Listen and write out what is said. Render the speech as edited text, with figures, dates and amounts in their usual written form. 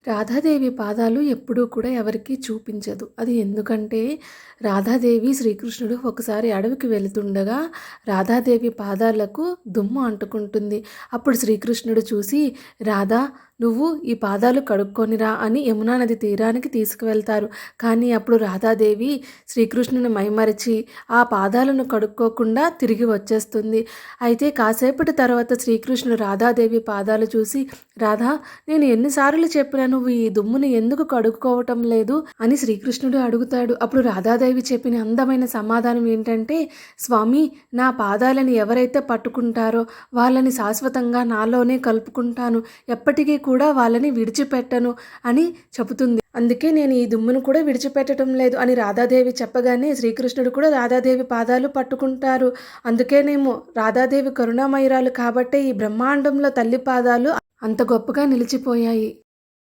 రాధాదేవి పాదాలు ఎప్పుడూ కూడా ఎవరికీ చూపించదు. అది ఎందుకంటే రాధాదేవి శ్రీకృష్ణుడు ఒకసారి అడవికి వెళుతుండగా రాధాదేవి పాదాలకు దుమ్ము అంటుకుంటుంది. అప్పుడు శ్రీకృష్ణుడు చూసి, రాధా నువ్వు ఈ పాదాలు కడుక్కొనిరా అని యమునా నది తీరానికి తీసుకువెళ్తారు. కానీ అప్పుడు రాధాదేవి శ్రీకృష్ణుని మైమరిచి ఆ పాదాలను కడుక్కోకుండా తిరిగి వచ్చేస్తుంది. అయితే కాసేపటి తర్వాత శ్రీకృష్ణుడు రాధాదేవి పాదాలు చూసి, రాధా నేను ఎన్నిసార్లు చెప్పినా నువ్వు ఈ దుమ్ముని ఎందుకు కడుక్కోవటం లేదు అని శ్రీకృష్ణుడు అడుగుతాడు. అప్పుడు రాధాదేవి చెప్పిన అందమైన సమాధానం ఏంటంటే, స్వామి నా పాదాలని ఎవరైతే పట్టుకుంటారో వాళ్ళని శాశ్వతంగా నాలోనే కలుపుకుంటాను, ఎప్పటికీ కూడా వాళ్ళని విడిచిపెట్టను అని చెబుతుంది. అందుకే నేను ఈ దుమ్మును కూడా విడిచిపెట్టడం లేదు అని రాధాదేవి చెప్పగానే శ్రీకృష్ణుడు కూడా రాధాదేవి పాదాలు పట్టుకుంటారు. అందుకేనేమో రాధాదేవి కరుణామయురాలు కాబట్టే ఈ బ్రహ్మాండంలో తల్లి పాదాలు అంత గొప్పగా నిలిచిపోయాయి.